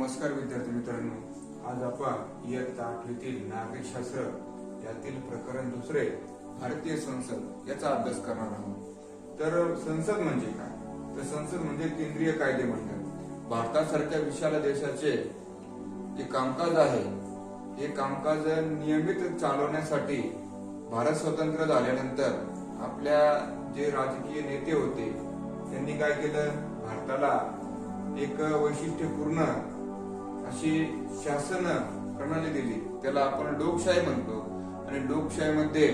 नमस्कार विद्यार्थी मित्रांनो, आज आपण इयत्ता 8वीतील नागरिकशास्त्र यातील प्रकरण दुसरे भारतीय संसद याचा अभ्यास करणार आहोत। तर संसद म्हणजे काय? तर संसद म्हणजे केंद्रीय कायदे मंडळ। भारतासारख्या विशाल देशाचे जे कामकाज आहे हे कामकाज नियमित चालवण्यासाठी भारत स्वतंत्र झाल्यानंतर आपल्या जे राजकीय नेते होते त्यांनी काय केलं, भारताला एक वैशिष्ट्यपूर्ण अशी शासन प्रणाली दिली, त्याला आपण लोकशाही म्हणतो। आणि लोकशाहीमध्ये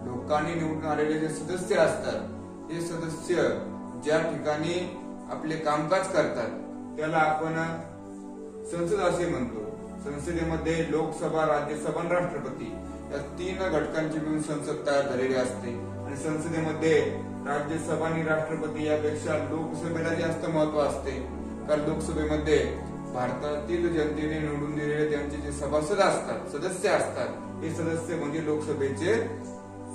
लोकांनी निवडून आलेले जे सदस्य असतात हे सदस्य ज्या ठिकाणी आपले कामकाज करतात त्याला आपण संसद असे म्हणतो। संसदेमध्ये लोकसभा, राज्यसभा आणि राष्ट्रपती या 3 घटकांची मिळून संसद तयार झालेली असते। आणि संसदेमध्ये राज्यसभा आणि राष्ट्रपती यापेक्षा लोकसभेला जास्त महत्व असते, कारण लोकसभेमध्ये भारतातील जनतेने निवडून दिलेले त्यांचे जे सभासद असतात, सदस्य असतात, हे सदस्य म्हणजे लोकसभेचे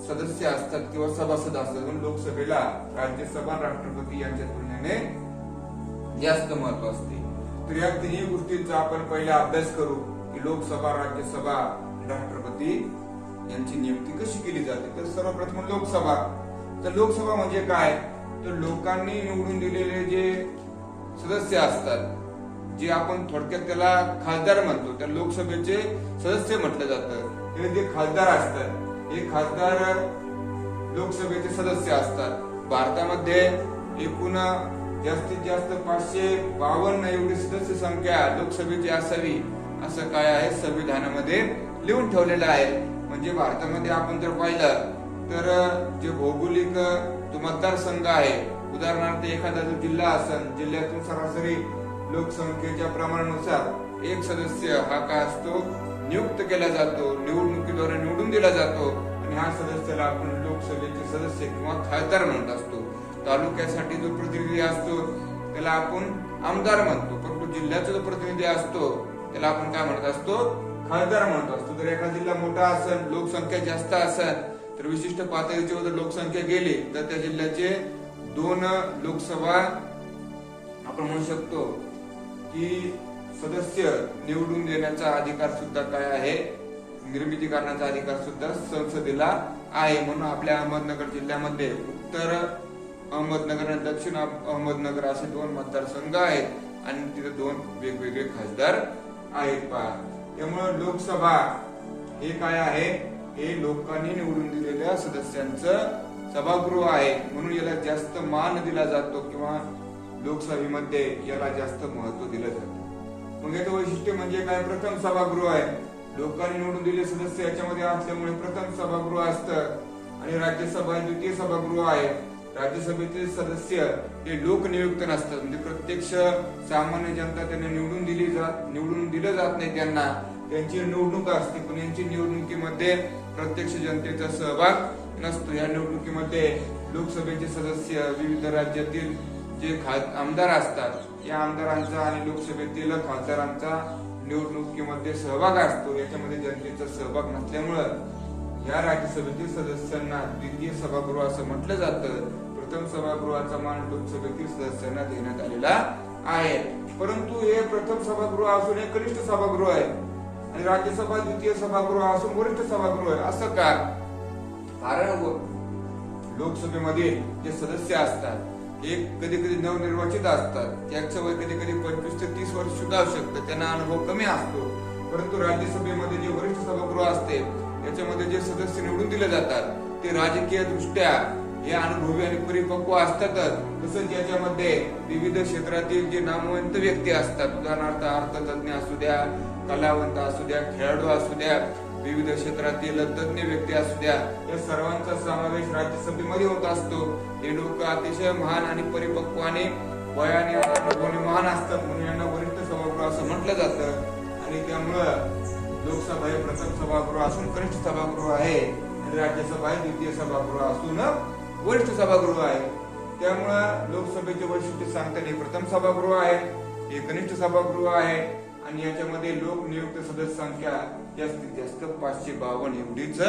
सदस्य असतात किंवा सभासद असतात। म्हणून लोकसभेला राज्यसभा, राष्ट्रपती यांच्या तुलनेने जास्त महत्व असते। तर या तिन्ही गोष्टींचा आपण पहिला अभ्यास करू की लोकसभा, राज्यसभा, राष्ट्रपती यांची नियुक्ती कशी केली जाते। तर सर्वप्रथम लोकसभा। तर लोकसभा म्हणजे काय? तर लोकांनी निवडून दिलेले जे सदस्य असतात, जे आपण थोडक्यात त्याला खासदार म्हणतो, त्या लोकसभेचे सदस्य म्हटलं जातं। ते जे खासदार असतात हे खासदार लोकसभेचे सदस्य असतात। भारतामध्ये एकूण जास्तीत जास्त 552 एवढी सदस्य संख्या लोकसभेची असावी असं काय आहे संविधानामध्ये लिहून ठेवलेलं आहे। म्हणजे भारतामध्ये आपण जर पाहिलं तर जे भौगोलिक जो मतदारसंघ आहे, उदाहरणार्थ एखादा जो जिल्हा असेल, जिल्ह्यातून सरासरी लोकसंख्येच्या प्रमाणानुसार एक सदस्य हा काय असतो, नियुक्त केला जातो, निवडणुकीद्वारे निवडून दिला जातो। आणि ह्या सदस्याला आपण लोकसभेचे सदस्य किंवा खासदार म्हणत असतो। तालुक्यासाठी जो प्रतिनिधी असतो त्याला आपण आमदार म्हणतो, परंतु जिल्ह्याचा जो प्रतिनिधी असतो त्याला आपण काय म्हणत असतो, खासदार म्हणत असतो। जर एखादा जिल्हा मोठा असेल, लोकसंख्या जास्त असेल, तर विशिष्ट पातळीची जर लोकसंख्या गेली तर त्या जिल्ह्याचे 2 लोकसभा आपण म्हणू शकतो की सदस्य निवडून देण्याचा अधिकार सुद्धा काय आहे, निर्मिती करण्याचा अधिकार सुद्धा संसदेला आहे। म्हणून आपल्या अहमदनगर जिल्ह्यामध्ये उत्तर अहमदनगर आणि दक्षिण अहमदनगर असे 2 मतदारसंघ आहेत आणि तिथे 2 वेगवेगळे खासदार आहेत पहा। त्यामुळे लोकसभा हे काय आहे, हे लोकांनी निवडून दिलेल्या सदस्यांचं सभागृह आहे, म्हणून याला जास्त मान दिला जातो किंवा लोकसभेमध्ये याला जास्त महत्व दिलं जातं। मग याचं वैशिष्ट्य म्हणजे काय? प्रथम सभागृह आहे, लोकांनी निवडून दिलेले सदस्य याच्यामध्ये असल्यामुळे प्रथम सभागृह असतं। आणि राज्यसभा द्वितीय सभागृह आहे। राज्यसभेचे सदस्य हे लोकनियुक्त नसतात, म्हणजे प्रत्यक्ष सामान्य जनता त्यांना निवडून दिलं जात नाही, त्यांची निवडणूक असते, पण यांची निवडणुकीमध्ये प्रत्यक्ष जनतेचा सहभाग नसतो। या निवडणुकीमध्ये लोकसभेचे सदस्य विविध राज्यातील जे आमदार असतात या आमदारांचा आणि लोकसभेतील खासदारांचा निवडणुकीमध्ये सहभाग असतो। याच्यामध्ये जनतेचा सहभाग नसल्यामुळं या राज्यसभेतील सदस्यांना द्वितीय सभागृह असं म्हटलं जातं। प्रथम सभागृहाचा मान लोकसभेतील सदस्यांना देण्यात आलेला आहे। परंतु हे प्रथम सभागृह असून हे कनिष्ठ सभागृह आहे आणि राज्यसभा द्वितीय सभागृह असून वरिष्ठ सभागृह आहे। असं का? कारण लोकसभेमध्ये जे सदस्य असतात हे कधी कधी नवनिर्वाचित असतात, त्याचं वय कधी कधी 25 ते 30 वर्ष सुद्धा असू शकतं, त्यांना अनुभव कमी असतो। परंतु राज्यसभेमध्ये जे वरिष्ठ सभागृह असते याच्यामध्ये जे सदस्य निवडून दिले जातात ते राजकीय दृष्ट्या हे अनुभवी आणि परिपक्व असतातच। तसंच याच्यामध्ये विविध क्षेत्रातील जे नामवंत व्यक्ती असतात, उदाहरणार्थ अर्थतज्ञ असू द्या, कलावंत असू द्या, खेळाडू असू द्या, विविध क्षेत्रातील तज्ञ व्यक्ती असू द्या, या सर्वांचा समावेश राज्यसभेमध्ये होत असतो। हे लोक अतिशय महान आणि परिपक्व आणि वयाने महान असतात, म्हणून यांना वरिष्ठ सभागृह असं म्हटलं जातं। आणि त्यामुळं लोकसभा हे प्रथम सभागृह असून कनिष्ठ सभागृह आहे आणि राज्यसभा हे द्वितीय सभागृह असून वरिष्ठ सभागृह आहे। त्यामुळं लोकसभेचे वैशिष्ट्य सांगताना प्रथम सभागृह आहे, हे कनिष्ठ सभागृह आहे आणि याच्यामध्ये लोकनियुक्त सदस्य संख्या जास्तीत जास्त 552 एवढीच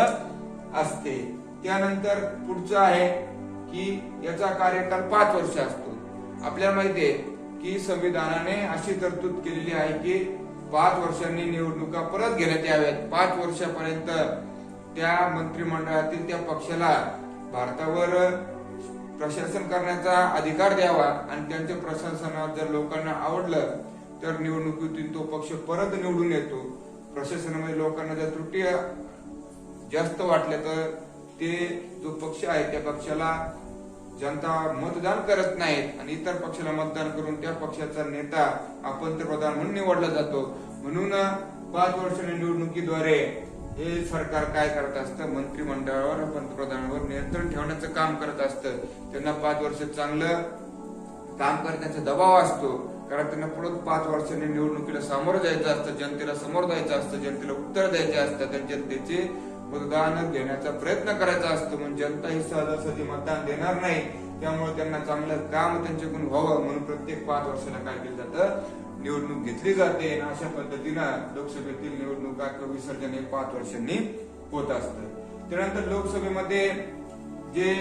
असते। त्यानंतर पुढचं आहे की याचा कार्यकाल 5 वर्ष असतो। आपल्याला माहिती आहे की संविधानाने अशी तरतूद केलेली आहे की 5 वर्षांनी निवडणुका परत घेण्यात याव्यात. 5 वर्षापर्यंत त्या मंत्रिमंडळातील त्या पक्षाला भारतावर प्रशासन करण्याचा अधिकार द्यावा आणि त्यांच्या प्रशासनात जर लोकांना आवडलं तर निवडणुकीतून तो पक्ष परत निवडून येतो. प्रशासनामध्ये लोकांना जर त्रुटी जास्त वाटल्या तर ते जो पक्ष आहे त्या पक्षाला जनता मतदान करत नाहीत आणि इतर पक्षाला मतदान करून त्या पक्षाचा नेता हा पंतप्रधान म्हणून निवडला जातो. म्हणून 5 वर्षांच्या निवडणुकीद्वारे हे सरकार काय करत असतं, मंत्रिमंडळावर पंतप्रधानावर नियंत्रण ठेवण्याचं काम करत असतं. त्यांना 5 वर्ष चांगलं काम करण्याचा दबाव असतो, कारण त्यांना परत 5 वर्षांनी निवडणुकीला सामोरं जायचं असतं, जनतेला समोर जायचं असतं, जनतेला उत्तर द्यायचे असतात आणि जनतेचे मतदान घेण्याचा प्रयत्न करायचा असतो. म्हणजे जनता ही सहजासहजी मतदान देणार नाही, त्यामुळे त्यांना चांगलं काम त्यांच्याकडून व्हावं म्हणून प्रत्येक 5 वर्षाला काय केलं जातं, निवडणूक घेतली जाते. अशा पद्धतीनं लोकसभेतील निवडणुका किंवा विसर्जन हे 5 वर्षांनी होत असतं. त्यानंतर लोकसभेमध्ये जे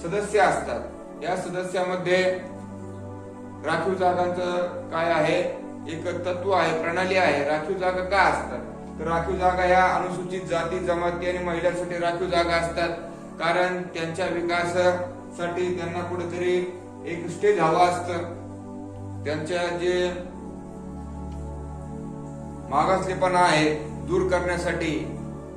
सदस्य असतात या सदस्यामध्ये राखीव जागांचं काय आहे, एक तत्व आहे, प्रणाली आहे. राखीव जागा का असतात तर राखीव जागा या अनुसूचित जाती जमाती आणि महिलांसाठी राखीव जागा असतात, कारण त्यांच्या विकासासाठी त्यांना कुठेतरी एक स्टेज हवा असतं. त्यांच्या जे मागासलेपणा आहे दूर करण्यासाठी,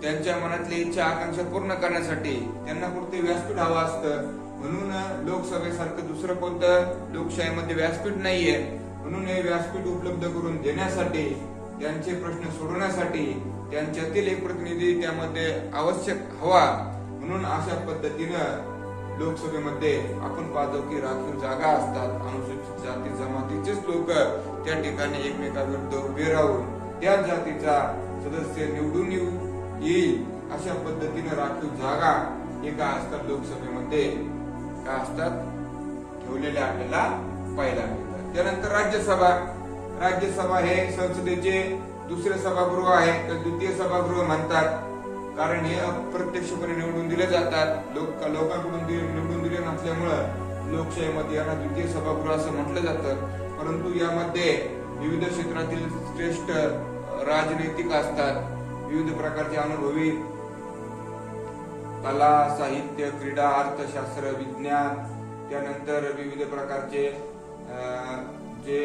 त्यांच्या मनातली इच्छा आकांक्षा पूर्ण करण्यासाठी त्यांना कुठे व्यासपीठ हवं असतं. म्हणून लोकसभेसारखं दुसरं कोणतं लोकशाहीमध्ये व्यासपीठ नाहीये. म्हणून हे व्यासपीठ उपलब्ध करून देण्यासाठी, त्यांचे प्रश्न सोडवण्यासाठी त्यांच्यातील एक प्रतिनिधी त्यामध्ये आवश्यक हवा. म्हणून अशा पद्धतीनं लोकसभेमध्ये आपण पाहतो की राखीव जागा असतात. अनुसूचित जाती जमातीचेच लोक त्या ठिकाणी एकमेकाविरुद्ध उभे राहून त्या जातीचा सदस्य निवडून येईल अशा पद्धतीने राखीव जागा एका असतात लोकसभेमध्ये काय असतात ठेवलेल्या आपल्याला पाहायला मिळतात. त्यानंतर राज्यसभा हे संसदेचे दुसरे सभागृह आहे, तर द्वितीय सभागृह म्हणतात, कारण हे अप्रत्यक्षपणे निवडून दिले जातात. लोकांकडून निवडून दिले नसल्यामुळं लोकशाहीमध्ये यांना द्वितीय सभागृह असं म्हटलं जातं. परंतु यामध्ये विविध क्षेत्रातील श्रेष्ठ राजनैतिक असतात, विविध प्रकारचे अनुभवी कला, साहित्य, क्रीडा, अर्थशास्त्र, विज्ञान, त्यानंतर विविध प्रकारचे जे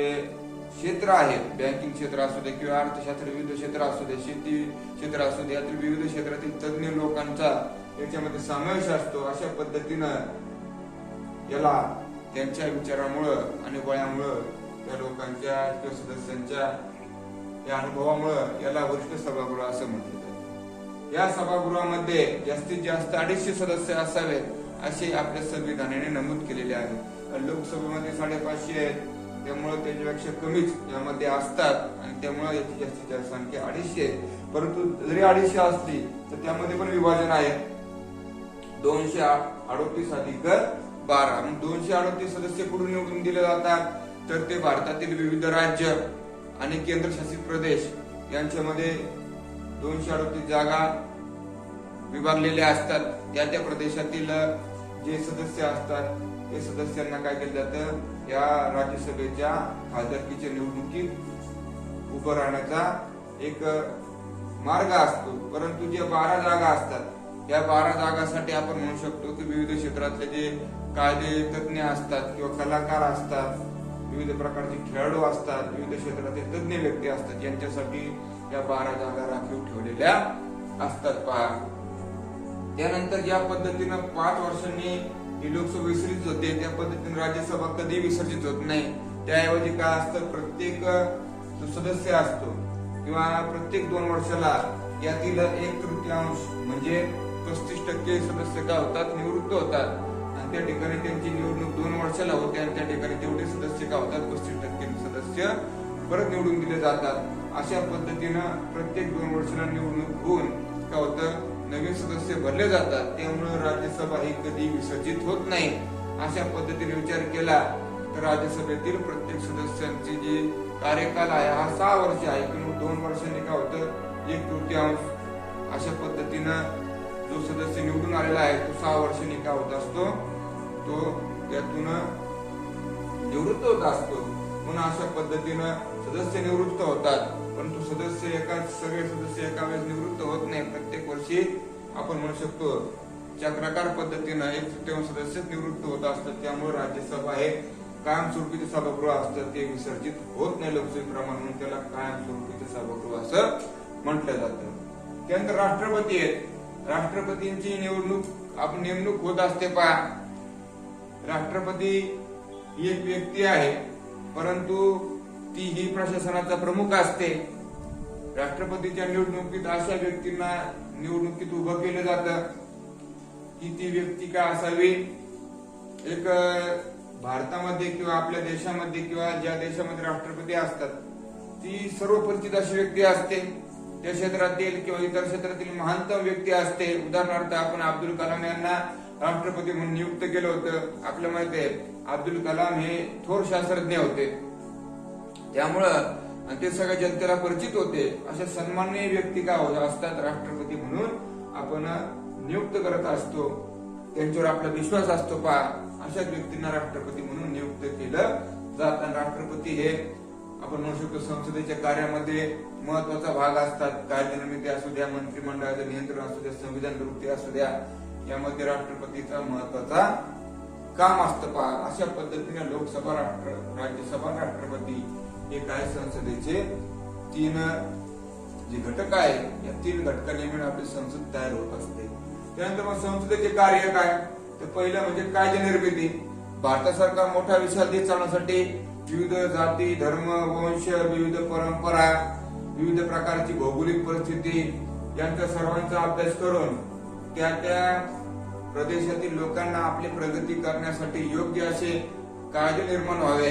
क्षेत्र आहेत, बँकिंग क्षेत्र असू दे किंवा अर्थशास्त्र विविध क्षेत्र असू दे, शेती क्षेत्र असू दे, यातील विविध क्षेत्रातील तज्ञ लोकांचा याच्यामध्ये समावेश असतो. अशा पद्धतीनं याला त्यांच्या विचारामुळं आणि बळामुळं त्या लोकांच्या किंवा सदस्यांच्या या अनुभवामुळं याला वरिष्ठ सभागृह असं म्हटलं जातं. या सभागृहामध्ये जास्तीत जास्त 250 सदस्य असावेत असे आपल्या संविधानाने नमूद केलेले आहे. लोकसभेमध्ये 550 आहेत, त्यामुळे त्याच्यापेक्षा कमीच यामध्ये असतात आणि त्यामुळे याची जास्तीत जास्त संख्या 250 आहे. परंतु जरी 250 असली तर त्यामध्ये पण विभाजन आहे. 238 अधिक 12 238 सदस्य कुठून निवडून दिले जातात तर ते भारतातील विविध राज्य आणि केंद्रशासित प्रदेश यांच्यामध्ये 238 जागा विभागलेल्या असतात. त्या प्रदेशातील जे सदस्य असतात ते सदस्यांना काय केलं जातं, या राज्यसभेच्या खासदारकीच्या निवडणुकीत उभं राहण्याचा एक मार्ग असतो. परंतु ज्या 12 जागा असतात या 12 जागांसाठी आपण म्हणू शकतो की विविध क्षेत्रातले जे कायदे तज्ञ असतात किंवा कलाकार असतात, विविध प्रकारचे खेळाडू असतात, विविध क्षेत्रातील तज्ञ व्यक्ती असतात, यांच्यासाठी या 12 जागा राखीव ठेवलेल्या असतात. पहा, त्यानंतर ज्या पद्धतीनं 5 वर्षांनी ही लोकसभा विसर्जित होते त्या पद्धतीने राज्यसभा कधी विसर्जित होत नाही. त्याऐवजी काय असतं, प्रत्येक जो सदस्य असतो किंवा प्रत्येक 2 वर्षाला यातील 1/3 म्हणजे 35% सदस्य काय होतात, निवृत्त होतात आणि त्या ठिकाणी त्यांची निवडणूक 2 वर्षाला होते आणि त्या ठिकाणी तेवढे सदस्य काय होतात, 35% सदस्य परत निवडून दिले जातात. अशा पद्धतीनं प्रत्येक 2 वर्षाला निवडणूक होऊन काय होतं, नवीन सदस्य भरले जातात. त्यामुळे राज्यसभा ही कधी विसर्जित होत नाही. अशा पद्धतीने विचार केला तर राज्यसभेतील प्रत्येक सदस्यांचे जे कार्यकाल आहे हा 6 वर्ष आहे, किंवा 2 वर्षांनी काय होतं, 1/3 अशा पद्धतीनं जो सदस्य निवडून आलेला आहे तो 6 वर्षांनी काय होत असतो, तो त्यातून निवृत्त होत असतो. म्हणून अशा पद्धतीनं सदस्य निवृत्त होतात. परंतु सगळे सदस्य एका वेळेस निवृत्त होत नाही. प्रत्येक वर्षी आपण म्हणू शकतो चक्राकार पद्धतीनं 1/7 सदस्य निवृत्त होत असतात. त्यामुळे राज्यसभा हे कायमस्वरूपीचे सभागृह असतं, ते विसर्जित होत नाही लोकसभेप्रमाणे, म्हणून त्याला कायमस्वरूपीचे सभागृह असं म्हटलं जातं. त्यानंतर राष्ट्रपती आहेत. राष्ट्रपतींची नेमणूक होत असते पहा. राष्ट्रपती ही एक व्यक्ती आहे, परंतु ती ही प्रशासनाचा प्रमुख असते. राष्ट्रपतीच्या निवडणुकीत अशा व्यक्तींना निवडणुकीत उभं केलं जातं की ती व्यक्ती काय असावी, एक भारतामध्ये किंवा आपल्या देशामध्ये किंवा ज्या देशामध्ये राष्ट्रपती असतात ती सर्व परिचित अशी व्यक्ती असते. त्या क्षेत्रातील किंवा इतर क्षेत्रातील महानतम व्यक्ती असते. उदाहरणार्थ आपण अब्दुल कलाम यांना राष्ट्रपती म्हणून नियुक्त केलं होतं. आपल्या माहिती आहे अब्दुल कलाम हे थोर शास्त्रज्ञ होते, त्यामुळं ते सगळ्या जनतेला परिचित होते. अशा सन्माननीय व्यक्ती का असतात राष्ट्रपती म्हणून आपण नियुक्त करत असतो, त्यांच्यावर आपला विश्वास असतो पहा. अशाच व्यक्तींना राष्ट्रपती म्हणून नियुक्त केलं जातं. राष्ट्रपती हे आपण म्हणू शकतो संसदेच्या कार्यामध्ये महत्वाचा भाग असतात. कायदे निर्मिती असू द्या, मंत्रिमंडळाचं नियंत्रण असू द्या, संविधान दुरुस्ती असू द्या, यामध्ये राष्ट्रपतीचा महत्वाचा काम असतं पहा. अशा पद्धतीने लोकसभा, राज्यसभा, राष्ट्रपती हे काय संसदेचे 3 जे घटक आहे, या 3 घटकांनी मिळून आपली संसद तयार होत असते. त्यानंतर मग संसदेचे कार्य काय, तर पहिलं म्हणजे कायदे निर्मिती. भारतासारखा मोठा विशाल देश चालवण्यासाठी विविध जाती, धर्म, वंश, विविध परंपरा, विविध प्रकारची भौगोलिक परिस्थिती यांचा सर्वांचा अभ्यास करून त्या प्रदेशातील लोकांना आपली प्रगती करण्यासाठी योग्य असे कायदे निर्माण व्हावे,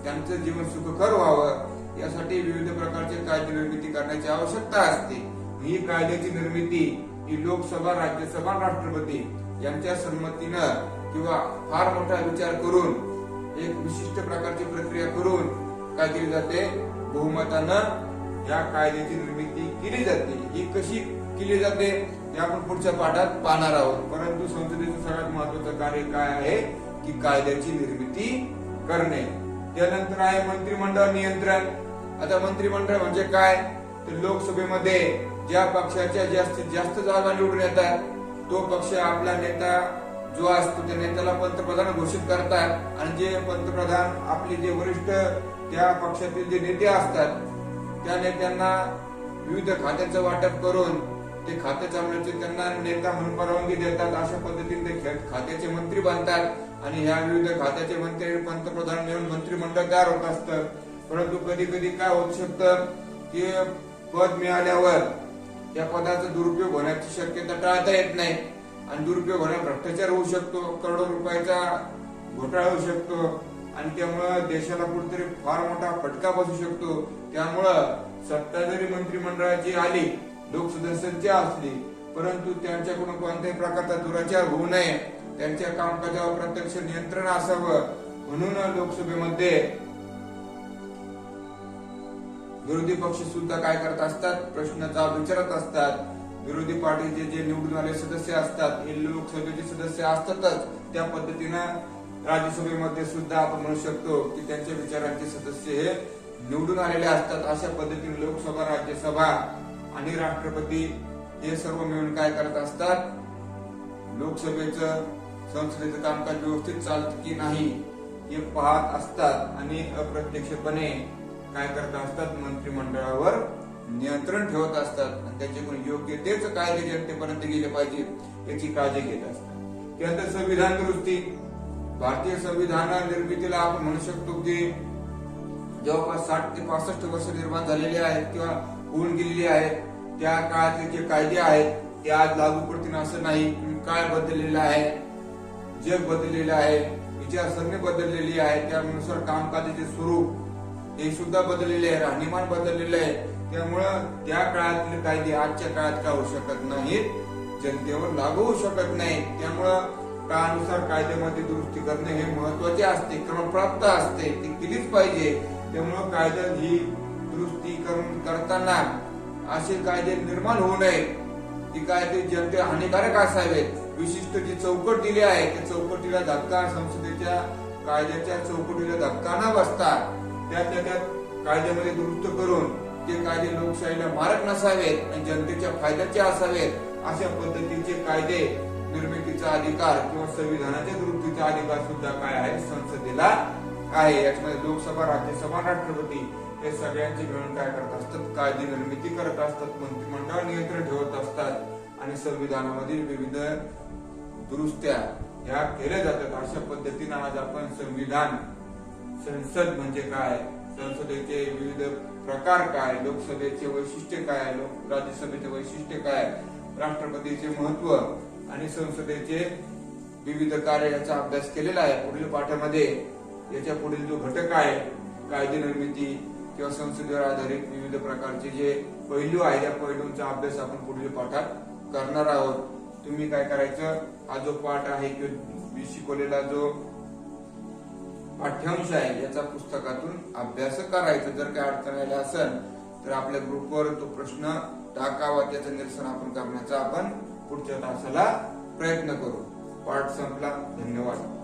त्यांचं जीवन सुखकर व्हावं, यासाठी विविध प्रकारचे कायदे निर्मिती करण्याची आवश्यकता असते. ही कायद्याची निर्मिती ही लोकसभा, राज्यसभा, राष्ट्रपती यांच्या संमतीनं किंवा फार मोठा विचार करून एक विशिष्ट प्रकारची प्रक्रिया करून काय केली जाते, बहुमतानं या कायद्याची निर्मिती केली जाते. ही कशी केली जाते हे आपण पुढच्या पाठात पाहणार आहोत. परंतु संसदेचं सगळ्यात महत्वाचं कार्य काय आहे की कायद्याची निर्मिती करणे. त्यानंतर आहे मंत्रिमंडळ नियंत्रण. आता मंत्रिमंडळ म्हणजे काय, तर लोकसभेमध्ये ज्या पक्षाच्या जास्तीत जास्त जागा निवडून येतात तो पक्ष आपला नेता जो असतो त्या नेत्याला पंतप्रधान घोषित करतात, आणि जे पंतप्रधान आपले जे वरिष्ठ त्या पक्षातील जे नेते असतात त्या नेत्यांना विविध खात्यांचं वाटप करून ते खाते चालवण्याचे त्यांना नेता म्हणून परवानगी देतात. अशा पद्धतीने ते खात्याचे मंत्री बनतात आणि ह्या विविध खात्याचे मंत्री पंतप्रधान मिळून मंत्रिमंडळ तयार होत असतं. परंतु कधी कधी काय होऊ शकतं की पद मिळाल्यावर त्या पदाचा दुरुपयोग होण्याची शक्यता टाळता येत नाही, आणि दुरुपयोग होण्यास भ्रष्टाचार होऊ शकतो, करोडो रुपयाचा घोटाळा होऊ शकतो, आणि त्यामुळं देशाला कुठेतरी फार मोठा फटका बसू शकतो. त्यामुळं सत्ता जरी मंत्रिमंडळाची आली, लोकसदस्यांची असली, परंतु त्यांच्याकडून कोणत्याही प्रकारचा दुराचार होऊ नये, त्यांच्या कामकाजावर प्रत्यक्ष नियंत्रण असावं, म्हणून लोकसभेमध्ये विरोधी पक्ष सुद्धा काय करत असतात, प्रश्नाचा विचारत असतात. विरोधी पार्टीचे जे निवडून आलेले सदस्य असतात हे लोकसभेचे सदस्य असतातच, त्या पद्धतीनं राज्यसभेमध्ये सुद्धा आपण म्हणू शकतो की त्यांच्या विचारांचे सदस्य हे निवडून आलेले असतात. अशा पद्धतीने लोकसभा, राज्यसभा आणि राष्ट्रपती हे सर्व मिळून काय करत असतात, लोकसभेचं, संसदेचं कामकाज व्यवस्थित चालतं की नाही हे पाहत असतात, आणि अप्रत्यक्षपणे काय करत असतात, मंत्रिमंडळावर नियंत्रण ठेवत असतात, आणि त्याच्याकडून योग्य तेच कायदे जनतेपर्यंत गेले पाहिजे याची काळजी घेत असतात. त्यानंतर संविधान दुरुस्ती. भारतीय संविधान निर्मितीला आपण म्हणू शकतो की जवळपास 60 ते 65 वर्ष निर्माण झालेली आहेत किंवा होऊन गेलेली आहेत. त्या काळातले जे कायदे आहेत ते आज लागू पडतील असं नाही. काळ बदललेला आहे, जग बदललेलं आहे, विचारसरणी बदललेली आहे, त्यानुसार कामकाजाचे स्वरूप हे सुद्धा बदललेले आहे, राहणीमान बदललेलं आहे. त्यामुळं त्या काळातले कायदे आजच्या काळात का होऊ शकत नाहीत, जनतेवर लागू होऊ शकत नाही. त्यामुळं काळानुसार कायद्यामध्ये दुरुस्ती करणे हे महत्वाचे असते, क्रमप्राप्त असते, ती केलीच पाहिजे. त्यामुळं कायद्यात ही दुरुस्ती करताना असे कायदे निर्माण होऊ नये की कायदे जनते हानिकारक असावेत. विशिष्ट जी चौकट दिली आहे त्या चौकटीला धक्का, संसदेच्या कायद्याच्या चौकटीला धक्का न बसता त्यात कायद्यामध्ये दुरुस्त करून ते कायदे लोकशाहीला मारक नसावेत आणि जनतेच्या फायद्याचे असावेत अशा पद्धतीचे कायदे निर्मितीचा अधिकार किंवा संविधानाच्या दुरुस्तीचा अधिकार सुद्धा काय आहे, संसदेला आहे. याच्यामध्ये लोकसभा, राज्यसभा, राष्ट्रपती हे सगळ्यांचे मिळून काय करत असतात, कायदे निर्मिती करत असतात, मंत्रिमंडळ नियंत्रण ठेवत असतात आणि संविधानामधील विविध दुरुस्त्या ह्या केल्या जातात. अशा पद्धतीने आज आपण संविधान, संसद म्हणजे काय, संसदेचे विविध प्रकार काय, लोकसभेचे वैशिष्ट्य काय, राज्यसभेचे वैशिष्ट्य काय, राष्ट्रपतीचे महत्व आणि संसदेचे विविध कार्य याचा अभ्यास केलेला आहे. पुढील पाठामध्ये याच्या पुढील जो घटक आहे, कायदे निर्मिती किंवा संसदेवर आधारित विविध प्रकारचे जे पैलू आहेत, या पैलूंचा अभ्यास आपण पुढील पाठात करणार आहोत. तुम्ही काय करायचं, हा जो पाठ आहे किंवा शिकवलेला जो पाठ्यांश आहे याचा पुस्तकातून अभ्यास करायचा. जर काय अडचण आली असेल तर आपल्या ग्रुपवर तो प्रश्न टाकावा, त्याचं निरसन आपण करण्याचा आपण पुढच्या तासाला प्रयत्न करू. पाठ संपला. धन्यवाद.